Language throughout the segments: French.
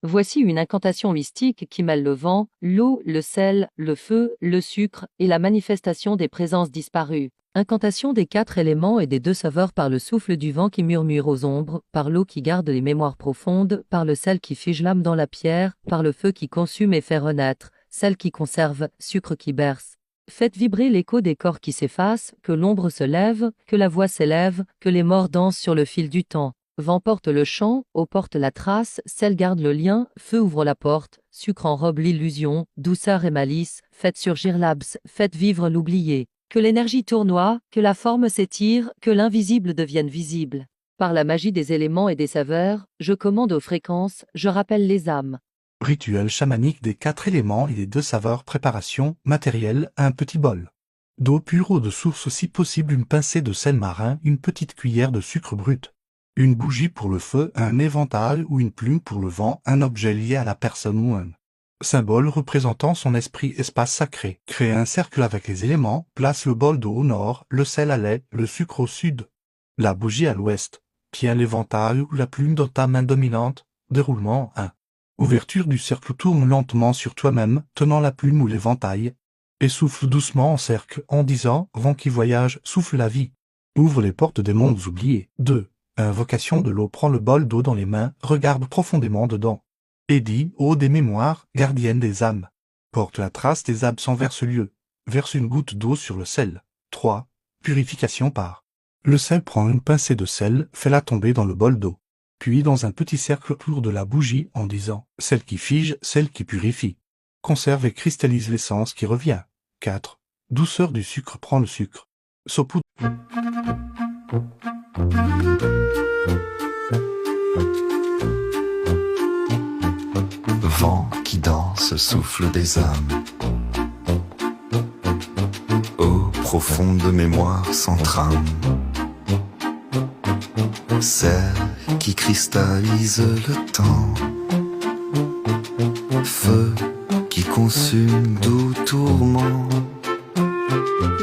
Voici une incantation mystique qui mêle le vent, l'eau, le sel, le feu, le sucre et la manifestation des présences disparues. Incantation des 4 éléments et des 2 saveurs par le souffle du vent qui murmure aux ombres, par l'eau qui garde les mémoires profondes, par le sel qui fige l'âme dans la pierre, par le feu qui consume et fait renaître, sel qui conserve, sucre qui berce. Faites vibrer l'écho des corps qui s'effacent, que l'ombre se lève, que la voix s'élève, que les morts dansent sur le fil du temps. Vent porte le chant, eau porte la trace, sel garde le lien, feu ouvre la porte, sucre enrobe l'illusion, douceur et malice, faites surgir l'abs, faites vivre l'oublié. Que l'énergie tournoie, que la forme s'étire, que l'invisible devienne visible. Par la magie des éléments et des saveurs, je commande aux fréquences, je rappelle les âmes. Rituel chamanique des 4 éléments et des 2 saveurs. Préparation, matériel, un petit bol. D'eau pure ou de source si possible, une pincée de sel marin, une petite cuillère de sucre brut. Une bougie pour le feu, un éventail ou une plume pour le vent, un objet lié à la personne ou un symbole représentant son esprit, espace sacré. Créez un cercle avec les éléments, place le bol d'eau au nord, le sel à l'est, le sucre au sud. La bougie à l'ouest. Tiens l'éventail ou la plume dans ta main dominante. Déroulement 1. Ouverture du cercle, tourne lentement sur toi-même, tenant la plume ou l'éventail. Et souffle doucement en cercle, en disant, vent qui voyage, souffle la vie. Ouvre les portes des mondes oubliés. 2. Invocation de l'eau, prends le bol d'eau dans les mains, regarde profondément dedans. Et dis, eau des mémoires, gardienne des âmes. Porte la trace des absents vers ce lieu. Verse une goutte d'eau sur le sel. 3. Purification par. Le sel, prend une pincée de sel, fais-la tomber dans le bol d'eau. Puis dans un petit cercle autour de la bougie en disant, celle qui fige, celle qui purifie. Conserve et cristallise l'essence qui revient. 4. Douceur du sucre, prends le sucre. Saupoudre. Vent qui danse, souffle des âmes. Eau profonde de mémoire sans trame. Cerf qui cristallise le temps. Feu qui consume doux tourment.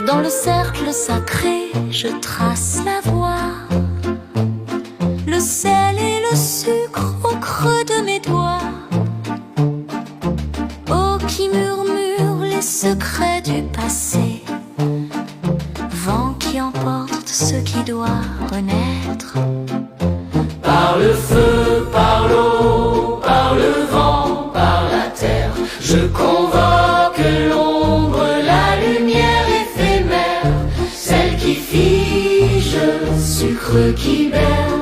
Dans le cercle sacré, je trace la voie. Le sel et le sucre au creux de mes doigts. Eau qui murmure les secrets du passé. Vent qui emporte ce qui doit renaître. Par le feu, par l'eau, par le vent, par la terre, je convoque l'ombre, la lumière éphémère, celle qui fige, sucre qui berce.